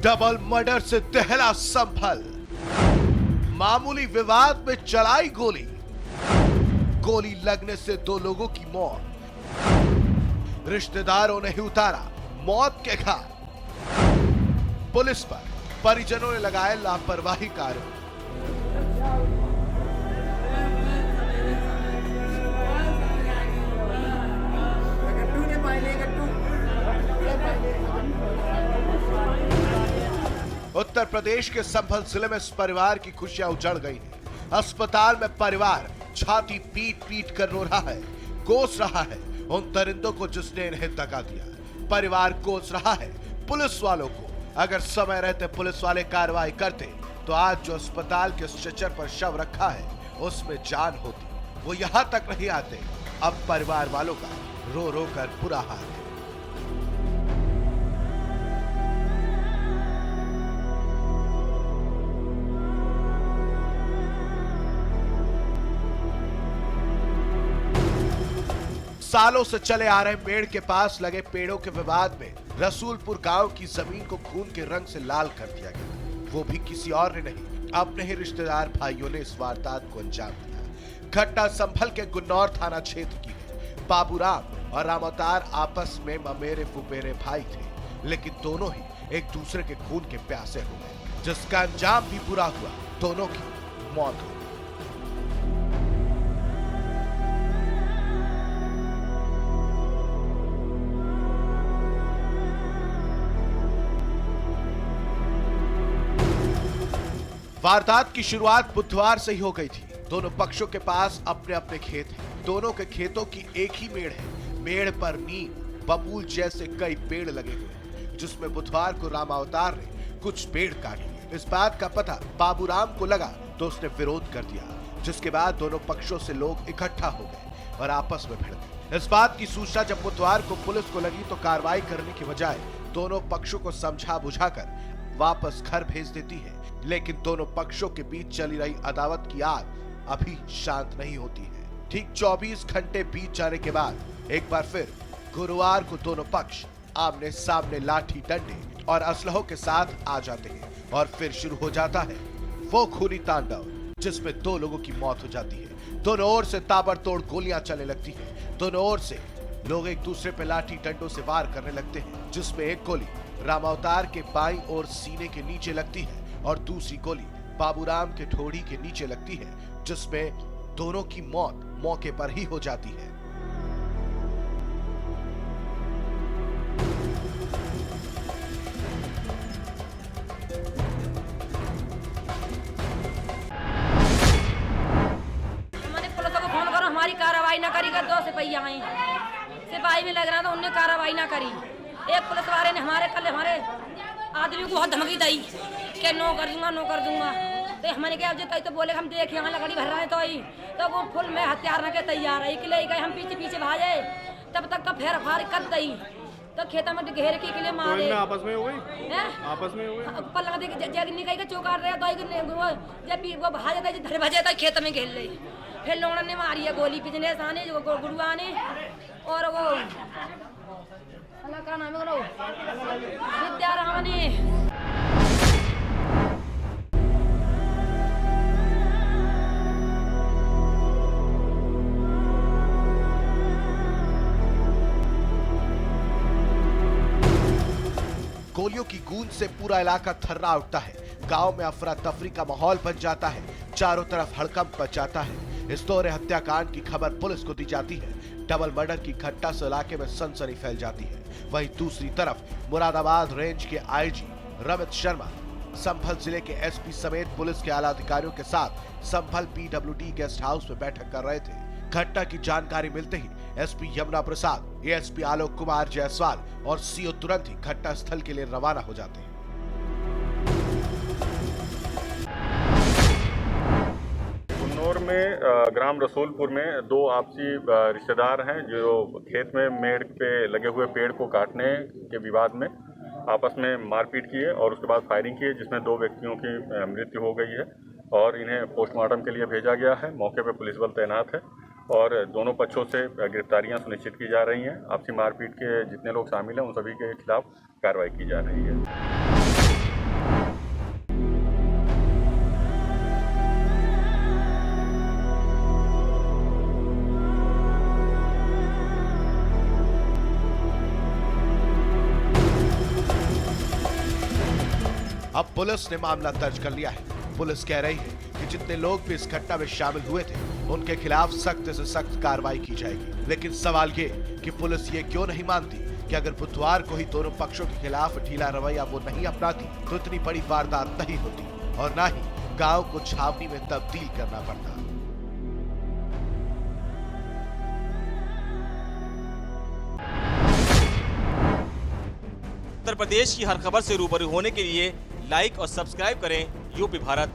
Double murder से दहला संभल, मामूली विवाद में चलाई गोली, गोली लगने से 2 लोगों की मौत, रिश्तेदारों ने ही उतारा मौत के घाट, पुलिस पर परिजनों ने लगाए लापरवाही का आरोप। उत्तर प्रदेश के संभल जिले में इस परिवार की खुशियां उजड़ गई हैं। अस्पताल में परिवार छाती पीट पीट कर रो रहा है, कोस रहा है उन दरिंदों को जिसने इन्हें दगा दिया। परिवार कोस रहा है पुलिस वालों को। अगर समय रहते पुलिस वाले कार्रवाई करते तो आज जो अस्पताल के स्ट्रेचर पर शव रखा है उसमें जान होती। वो यहाँ तक नहीं आते। अब परिवार वालों का रो रो कर बुरा हाल है। सालों से चले आ रहे मेड़ के पास लगे पेड़ों के विवाद में रसूलपुर गांव की जमीन को खून के रंग से लाल कर दिया गया। वो भी किसी और ने नहीं, अपने ही रिश्तेदार भाइयों ने इस वारदात को अंजाम दिया। घटना संभल के गुन्नौर थाना क्षेत्र की है। बाबूराम और रामअवतार आपस में ममेरे फुफेरे भाई थे, लेकिन दोनों ही एक दूसरे के खून के प्यासे हो गए, जिसका अंजाम भी बुरा हुआ। दोनों की मौत हो गई। वारदात की शुरुआत बुधवार से ही हो गई थी। दोनों पक्षों के पास अपने अपने खेत हैं। दोनों के खेतों की एक ही मेड़ है। मेड़ पर नीम, बबूल जैसे कई पेड़ लगे हुए हैं, जिसमें बुधवार को रामावतार ने कुछ पेड़ काट लिए। इस बात का पता बाबूराम को लगा तो उसने विरोध कर दिया, जिसके बाद दोनों पक्षों से लोग इकट्ठा हो गए और आपस में भिड़ गए। इस बात की सूचना जब बुधवार को पुलिस को लगी तो कार्रवाई करने की बजाय दोनों पक्षों को समझा बुझाकर वापस घर भेज देती है। लेकिन दोनों पक्षों के बीच चली रही अदावत की आग अभी शांत नहीं होती है। ठीक 24 घंटे बीत जाने के बाद एक बार फिर गुरुवार को दोनों पक्ष आमने सामने लाठी डंडे और असलहों के साथ आ जाते हैं और फिर शुरू हो जाता है वो खूनी तांडव, जिसमें 2 लोगों की मौत हो जाती है। दोनों ओर से ताबड़तोड़ गोलियां चलने लगती हैं। दोनों ओर से लोग एक दूसरे पर लाठी डंडों से वार करने लगते हैं, जिसमें एक गोली रामावतार के बाईं ओर सीने के नीचे लगती है और दूसरी गोली बाबूराम के ठोड़ी के नीचे लगती है, जिसमें दोनों की मौत मौके पर ही हो जाती है। मैंने पुलिस को फोन करो, हमारी कार्रवाई ना करी कर। 2 सिपाही आए, सिपाही में लग रहा था, उनने कार्रवाई ना करी। एक पुलिस वाले ने हमारे आदमी को बहुत धमकी दी कि नो कर दूंगा। तो हमने क्या तो बोले हम देख यहाँ लकड़ी भर रहे हैं तो वो फुल में हथियार रखे तैयार है। इकले गए हम पीछे भागे, तब तक का फेर फार कर दी तो खेता में घेर के लिए मारे। तो आपस में हो गई है? आपस में हो गई पल्ला देख जग निकाई का चौकार रहे तो जब वो भाजा था धर भजे था खेत में घेर ले। फिर लोगों ने मारी है गोली पिछले साने गुरुआ ने और वो का नाम है विद्याराम ने। गोलियों की गूंज से पूरा इलाका थर्रा उठता है। गांव में अफरा तफरी का माहौल बन जाता है। चारों तरफ हड़कंप मच जाता है। इस दोहरे हत्याकांड की खबर पुलिस को दी जाती है। डबल मर्डर की घटना से इलाके में सनसनी फैल जाती है। वहीं दूसरी तरफ मुरादाबाद रेंज के आईजी रमित शर्मा संभल जिले के एसपी समेत पुलिस के आला अधिकारियों के साथ संभल पीडब्ल्यूडी गेस्ट हाउस में बैठक कर रहे थे। घटना की जानकारी मिलते ही एसपी यमुना प्रसाद, एएसपी आलोक कुमार जायसवाल और सीओ तुरंत ही घटना स्थल के लिए रवाना हो जाते हैं। गुन्नौर में ग्राम रसूलपुर में 2 आपसी रिश्तेदार हैं जो खेत में मेड़ पे लगे हुए पेड़ को काटने के विवाद में आपस में मारपीट की है और उसके बाद फायरिंग की है, जिसमें 2 व्यक्तियों की मृत्यु हो गई है और इन्हें पोस्टमार्टम के लिए भेजा गया है। मौके पर पुलिस बल तैनात है और दोनों पक्षों से गिरफ्तारियां सुनिश्चित की जा रही हैं। आपसी मारपीट के जितने लोग शामिल हैं उन सभी के खिलाफ कार्रवाई की जा रही है। अब पुलिस ने मामला दर्ज कर लिया है। पुलिस कह रही है कि जितने लोग भी इस घटना में शामिल हुए थे उनके खिलाफ सख्त से सख्त कार्रवाई की जाएगी। लेकिन सवाल ये कि पुलिस ये क्यों नहीं मानती कि अगर बुधवार को ही दोनों पक्षों के खिलाफ ढीला रवैया वो नहीं अपनाती तो इतनी बड़ी वारदात नहीं होती और न ही गांव को छावनी में तब्दील करना पड़ता। उत्तर प्रदेश की हर खबर से रूबरू होने के लिए लाइक और सब्सक्राइब करें यूपी भारत।